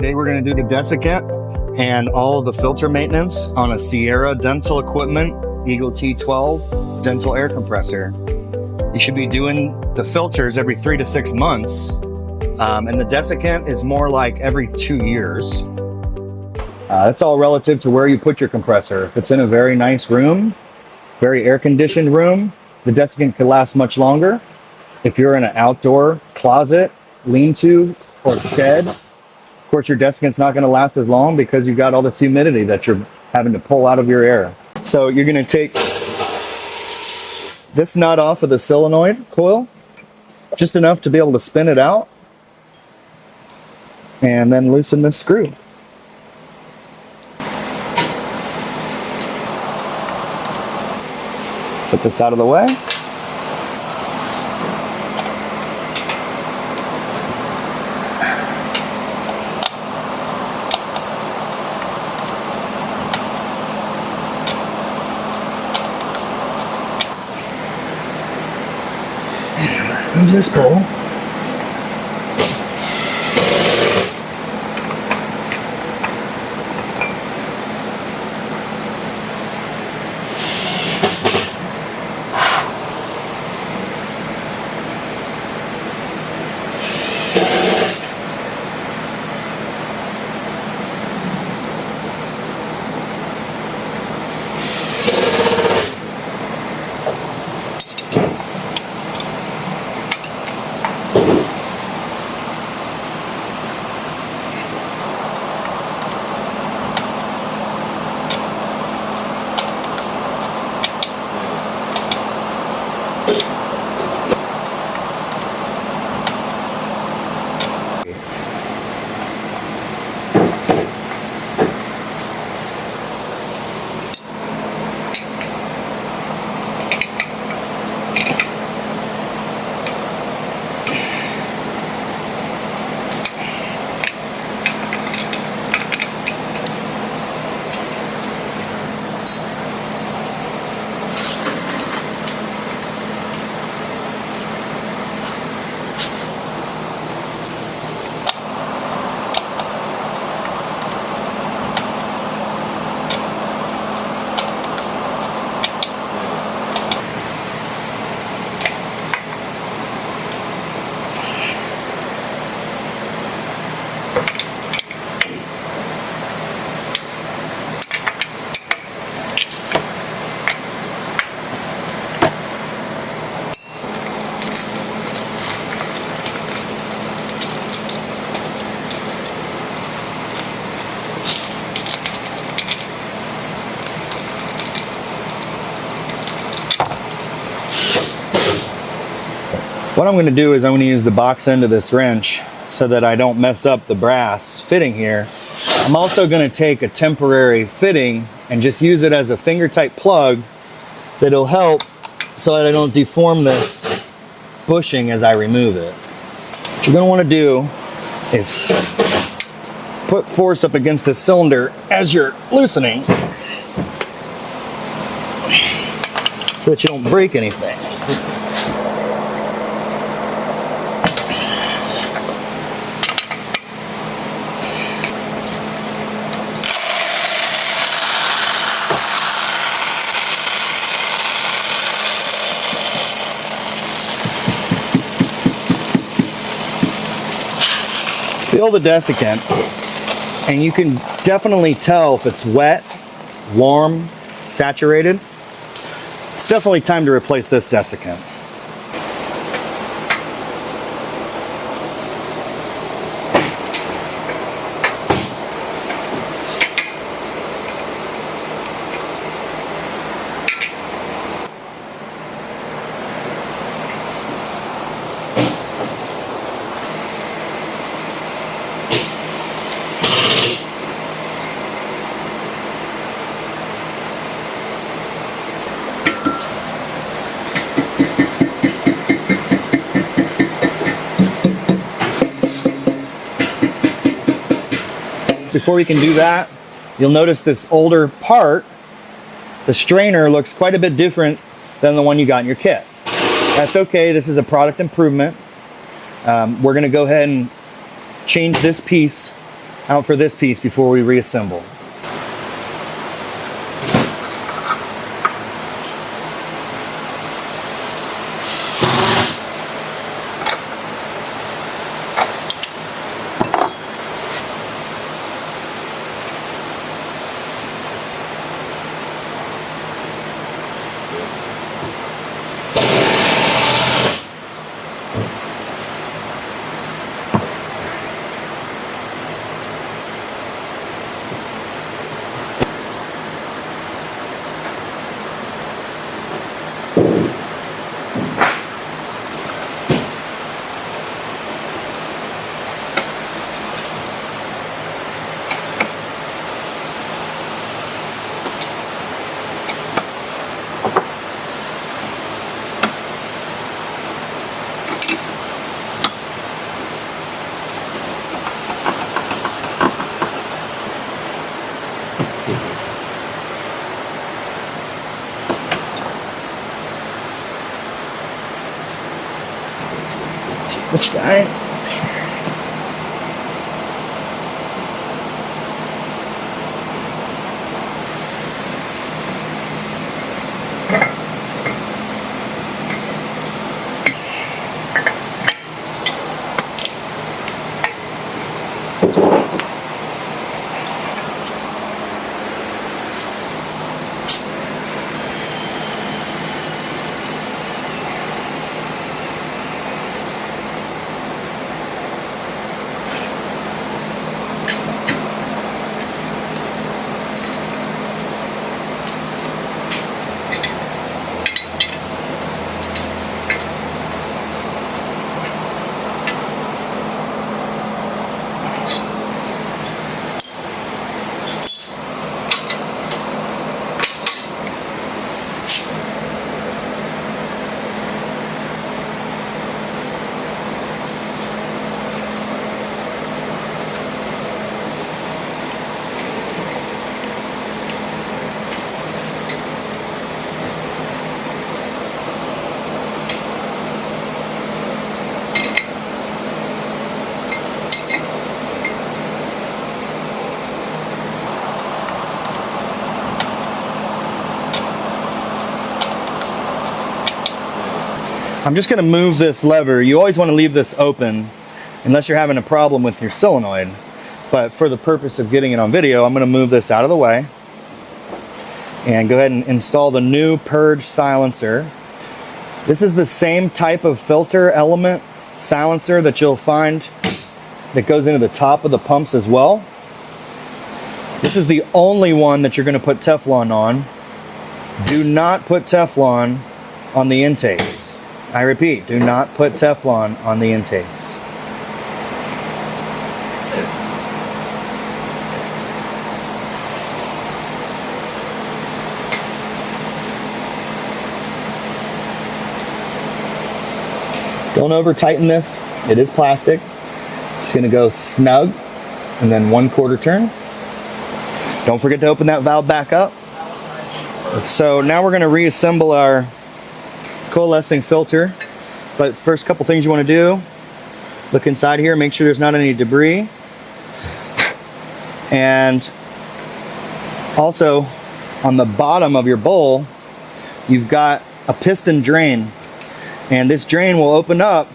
Today we're going to do the desiccant and all of the filter maintenance on a Sierra Dental Equipment EGL-T12 dental air compressor. You should be doing the filters every 3 to 6 months, and the desiccant is more like every 2 years. That's all relative to where you put your compressor. If it's in a very nice room, very air-conditioned room, the desiccant could last much longer. If you're in an outdoor closet, lean-to, or shed, of course your desiccant's not going to last as long because you've got all this humidity that you're having to pull out of your air. So you're going to take this nut off of the solenoid coil, just enough to be able to spin it out, and then loosen this screw. Set this out of the way. Use this bowl. What I'm going to do is I'm going to use the box end of this wrench so that I don't mess up the brass fitting here. I'm also going to take a temporary fitting and just use it as a finger type plug that'll help so that I don't deform this bushing as I remove it. What you're going to want to do is put force up against the cylinder as you're loosening so that you don't break anything. Feel the desiccant, and you can definitely tell if it's wet, warm, saturated. It's definitely time to replace this desiccant. Before you can do that, you'll notice this older part, the strainer looks quite a bit different than the one you got in your kit. That's okay, this is a product improvement. We're gonna go ahead and change this piece out for this piece before we reassemble. This guy. I'm just going to move this lever. You always want to leave this open unless you're having a problem with your solenoid. But for the purpose of getting it on video, I'm going to move this out of the way and go ahead and install the new purge silencer. This is the same type of filter element silencer that you'll find that goes into the top of the pumps as well. This is the only one that you're going to put Teflon on. Do not put Teflon on the intakes. I repeat, do not put Teflon on the intakes. Don't over tighten this. It is plastic. Just going to go snug and then 1/4 turn. Don't forget to open that valve back up. So now we're going to reassemble our coalescing filter, but first couple things you want to do: look inside here, make sure there's not any debris, and also on the bottom of your bowl you've got a piston drain, and this drain will open up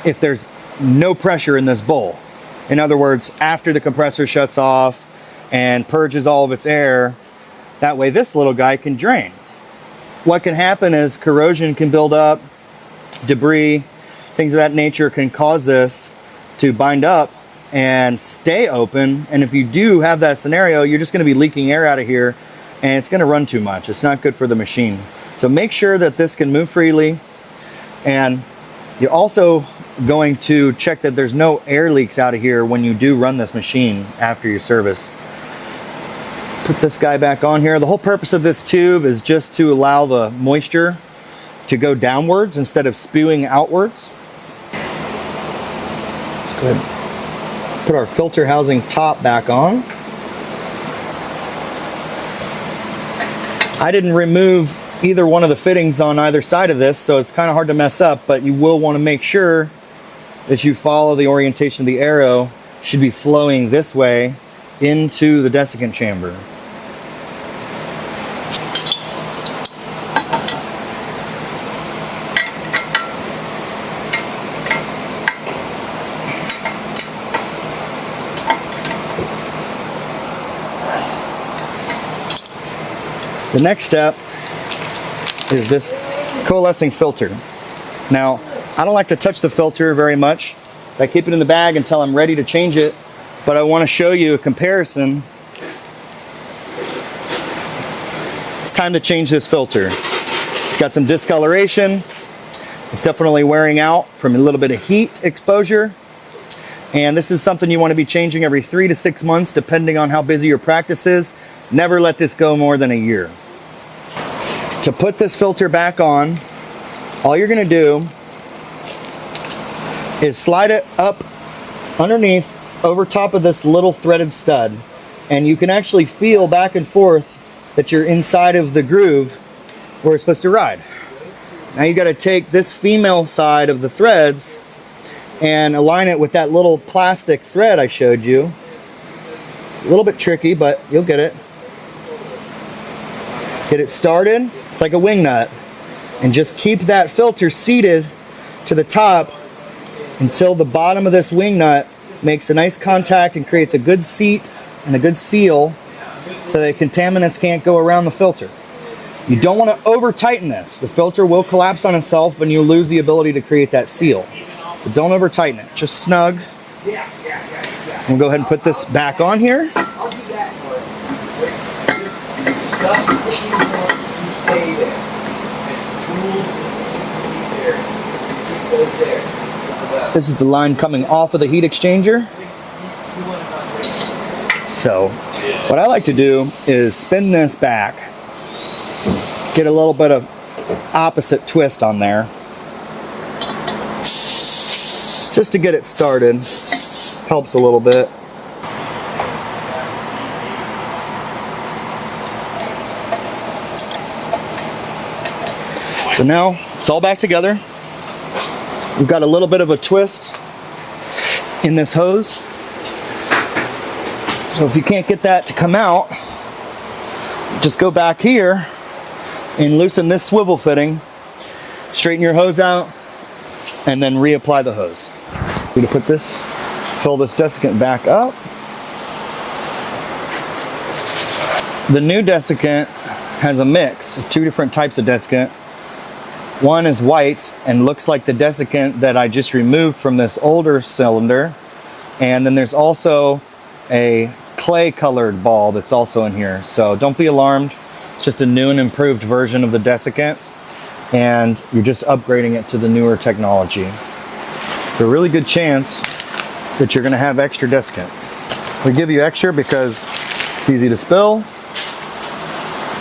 if there's no pressure in this bowl. In other words, after the compressor shuts off and purges all of its air, that way this little guy can drain. What can happen is corrosion can build up, debris, things of that nature can cause this to bind up and stay open. And if you do have that scenario, you're just going to be leaking air out of here and it's going to run too much. It's not good for the machine. So make sure that this can move freely, and you're also going to check that there's no air leaks out of here when you do run this machine after your service. Put this guy back on here. The whole purpose of this tube is just to allow the moisture to go downwards instead of spewing outwards. Let's go ahead and put our filter housing top back on. I didn't remove either one of the fittings on either side of this, so it's kind of hard to mess up, but you will want to make sure that you follow the orientation of the arrow should be flowing this way into the desiccant chamber. The next step is this coalescing filter. Now, I don't like to touch the filter very much, so I keep it in the bag until I'm ready to change it, but I want to show you a comparison. It's time to change this filter. It's got some discoloration. It's definitely wearing out from a little bit of heat exposure. And this is something you want to be changing every 3 to 6 months, depending on how busy your practice is. Never let this go more than a year. To put this filter back on, all you're going to do is slide it up underneath over top of this little threaded stud, and you can actually feel back and forth that you're inside of the groove where it's supposed to ride. Now you got to take this female side of the threads and align it with that little plastic thread I showed you. It's a little bit tricky, but you'll get it. Get it started. It's like a wing nut, and just keep that filter seated to the top until the bottom of this wing nut makes a nice contact and creates a good seat and a good seal so that contaminants can't go around the filter. You don't want to over tighten this. The filter will collapse on itself and you'll lose the ability to create that seal. So don't over tighten it, just snug. We'll go ahead and put this back on here. This is the line coming off of the heat exchanger. So what I like to do is spin this back, get a little bit of opposite twist on there, just to get it started. Helps a little bit. So now it's all back together. We've got a little bit of a twist in this hose. So if you can't get that to come out, just go back here and loosen this swivel fitting, straighten your hose out, and then reapply the hose. We're going to put this, fill this desiccant back up. The new desiccant has a mix of 2 different types of desiccant. One is white and looks like the desiccant that I just removed from this older cylinder. And then there's also a clay colored ball that's also in here. So don't be alarmed. It's just a new and improved version of the desiccant, and you're just upgrading it to the newer technology. It's a really good chance that you're going to have extra desiccant. We give you extra because it's easy to spill,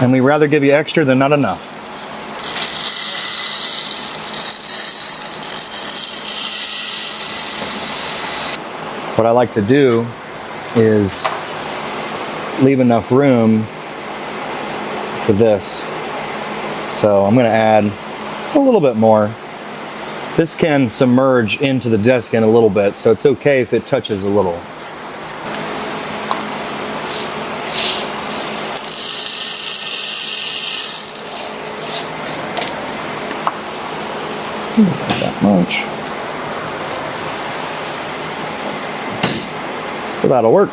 and we rather give you extra than not enough. What I like to do is leave enough room for this. So I'm going to add a little bit more. This can submerge into the desiccant a little bit, so it's okay if it touches a little. Not that much. So that'll work.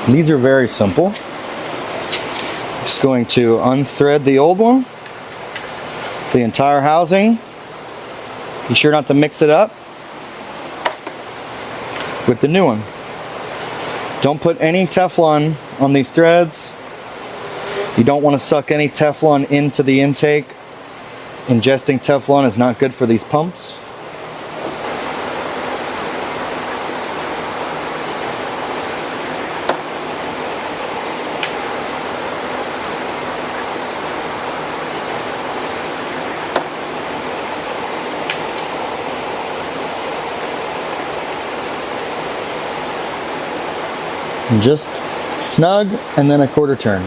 These are very simple. Just going to unthread the old one, the entire housing. Be sure not to mix it up with the new one. Don't put any Teflon on these threads. You don't want to suck any Teflon into the intake. Ingesting Teflon is not good for these pumps. Just snug and then a quarter turn.